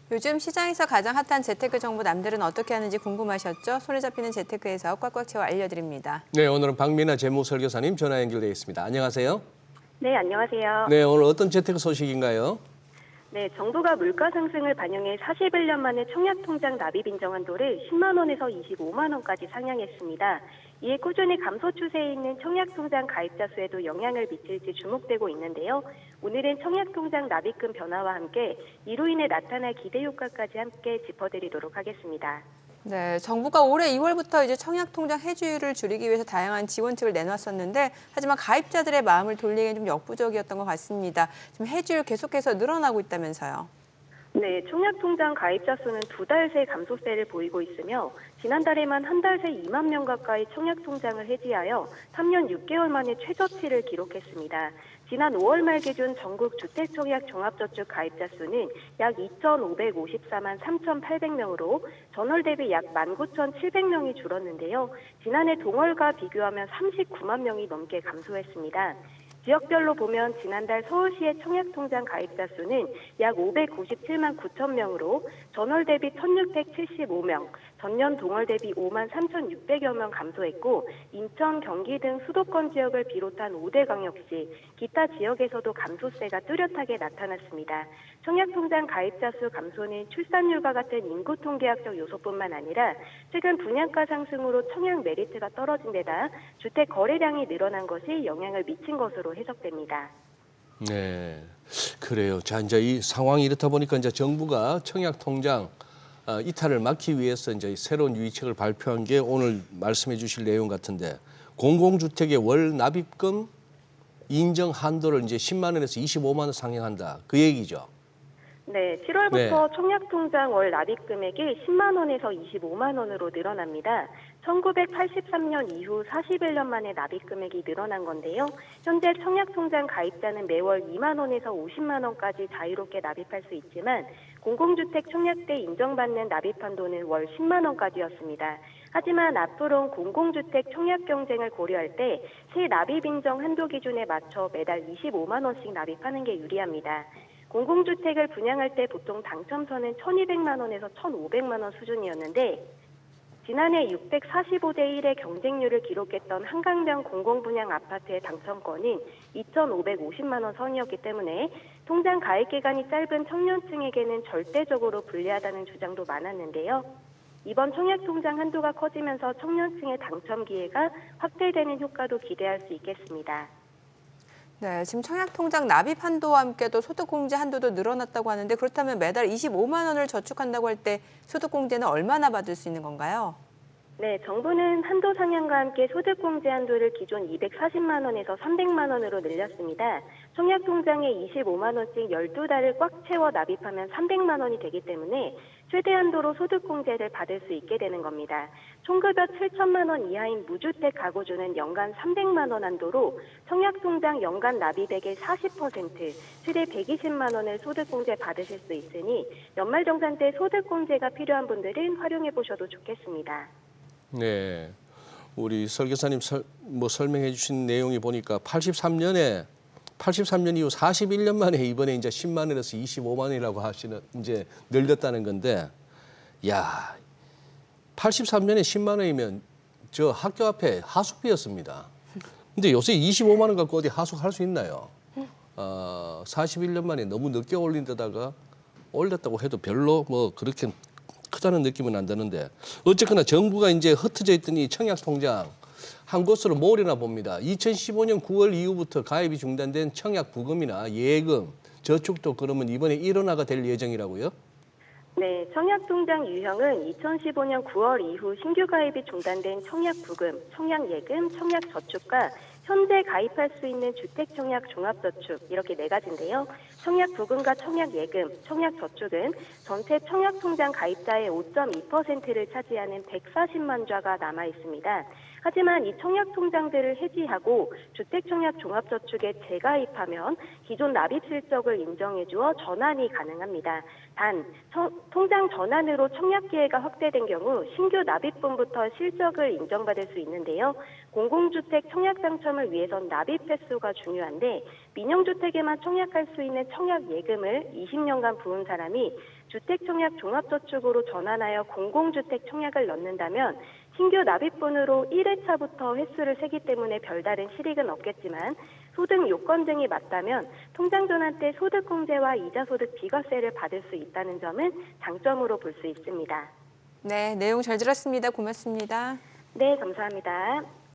요즘 시장에서 가장 핫한 재테크 정보 남들은 어떻게 하는지 궁금하셨죠? 손에 잡히는 재테크에서 꽉꽉 채워 알려드립니다. 네, 오늘은 박미나 재무설계사님 전화 연결되어 있습니다. 안녕하세요. 네, 안녕하세요. 네, 오늘 어떤 재테크 소식인가요? 네, 정부가 물가 상승을 반영해 41년 만에 청약통장 납입 인정 한도를 10만 원에서 25만 원까지 상향했습니다. 이에 꾸준히 감소 추세에 있는 청약통장 가입자 수에도 영향을 미칠지 주목되고 있는데요. 오늘은 청약통장 납입금 변화와 함께 이로 인해 나타날 기대 효과까지 함께 짚어드리도록 하겠습니다. 네, 정부가 올해 2월부터 이제 청약통장 해지율을 줄이기 위해서 다양한 지원책을 내놨었는데 하지만 가입자들의 마음을 돌리기엔 좀 역부족이었던 것 같습니다. 지금 해지율 계속해서 늘어나고 있다면서요. 네, 청약통장 가입자 수는 2달 새 감소세를 보이고 있으며 지난달에만 한 달 새 2만 명 가까이 청약통장을 해지하여 3년 6개월 만에 최저치를 기록했습니다. 지난 5월 말 기준 전국 주택청약 종합저축 가입자 수는 약 2,554만 3,800명으로 전월 대비 약 19,700명이 줄었는데요. 지난해 동월과 비교하면 39만 명이 넘게 감소했습니다. 지역별로 보면 지난달 서울시의 청약통장 가입자 수는 약 597만 9천 명으로 전월 대비 1,675명, 전년 동월 대비 5만 3,600여 명 감소했고 인천, 경기 등 수도권 지역을 비롯한 5대 광역시, 기타 지역에서도 감소세가 뚜렷하게 나타났습니다. 청약통장 가입자 수 감소는 출산율과 같은 인구 통계학적 요소뿐만 아니라 최근 분양가 상승으로 청약 메리트가 떨어진 데다 주택 거래량이 늘어난 것이 영향을 미친 것으로 해석됩니다. 네, 그래요. 자, 이제 이 상황이 이렇다 보니까 이제 정부가 청약통장 이탈을 막기 위해서 이제 새로운 유의책을 발표한 게 오늘 말씀해 주실 내용 같은데 공공주택의 월 납입금 인정 한도를 이제 10만 원에서 25만 원 상향한다. 그 얘기죠. 네, 7월부터 청약통장 월 납입 금액이 10만 원에서 25만 원으로 늘어납니다. 1983년 이후 41년 만에 납입 금액이 늘어난 건데요. 현재 청약통장 가입자는 매월 2만 원에서 50만 원까지 자유롭게 납입할 수 있지만 공공주택 청약 때 인정받는 납입 한도는 월 10만 원까지였습니다. 하지만 앞으로는 공공주택 청약 경쟁을 고려할 때 새 납입 인정 한도 기준에 맞춰 매달 25만 원씩 납입하는 게 유리합니다. 공공주택을 분양할 때 보통 당첨선은 1,200만 원에서 1,500만 원 수준이었는데 지난해 645대 1의 경쟁률을 기록했던 한강변 공공분양 아파트의 당첨권은 2,550만 원 선이었기 때문에 통장 가입 기간이 짧은 청년층에게는 절대적으로 불리하다는 주장도 많았는데요. 이번 청약통장 한도가 커지면서 청년층의 당첨 기회가 확대되는 효과도 기대할 수 있겠습니다. 네, 지금 청약통장 납입 한도와 함께 또 소득공제 한도도 늘어났다고 하는데 그렇다면 매달 25만 원을 저축한다고 할 때 소득공제는 얼마나 받을 수 있는 건가요? 네, 정부는 한도 상향과 함께 소득공제 한도를 기존 240만 원에서 300만 원으로 늘렸습니다. 청약통장에 25만 원씩 12달을 꽉 채워 납입하면 300만 원이 되기 때문에 최대 한도로 소득공제를 받을 수 있게 되는 겁니다. 총급여 7천만 원 이하인 무주택 가구주는 연간 300만 원 한도로 청약통장 연간 납입액의 40%, 최대 120만 원을 소득공제 받으실 수 있으니 연말정산 때 소득공제가 필요한 분들은 활용해 보셔도 좋겠습니다. 네, 우리 설계사님 설명해 주신 내용이 보니까 83년 이후 41년 만에 이번에 이제 10만 원에서 25만 원이라고 하시는 이제 늘렸다는 건데, 야, 83년에 10만 원이면 저 학교 앞에 하숙비였습니다. 근데 요새 25만 원 갖고 어디 하숙할 수 있나요? 41년 만에 너무 늦게 올린 데다가 올렸다고 해도 별로 뭐 그렇게 크다는 느낌은 안 드는데 어쨌거나 정부가 이제 흩어져 있던 이 청약통장 한 곳으로 모으려나 봅니다. 2015년 9월 이후부터 가입이 중단된 청약 부금이나 예금, 저축도 그러면 이번에 일원화가 될 예정이라고요? 네, 청약통장 유형은 2015년 9월 이후 신규 가입이 중단된 청약부금, 청약예금, 청약저축과 현재 가입할 수 있는 주택청약 종합저축 이렇게 네 가지인데요. 청약부금과 청약예금, 청약저축은 전체 청약통장 가입자의 5.2%를 차지하는 140만 좌가 남아 있습니다. 하지만 이 청약통장들을 해지하고 주택청약종합저축에 재가입하면 기존 납입 실적을 인정해 주어 전환이 가능합니다. 단, 통장 전환으로 청약 기회가 확대된 경우 신규 납입분부터 실적을 인정받을 수 있는데요. 공공주택 청약 당첨을 위해선 납입 횟수가 중요한데 민영주택에만 청약할 수 있는 청약 예금을 20년간 부은 사람이 주택청약 종합저축으로 전환하여 공공주택 청약을 넣는다면 신규 납입분으로 1회차부터 횟수를 세기 때문에 별다른 실익은 없겠지만 소득 요건 등이 맞다면 통장 전환 때 소득공제와 이자소득 비과세를 받을 수 있다는 점은 장점으로 볼 수 있습니다. 네, 내용 잘 들었습니다. 고맙습니다. 네, 감사합니다.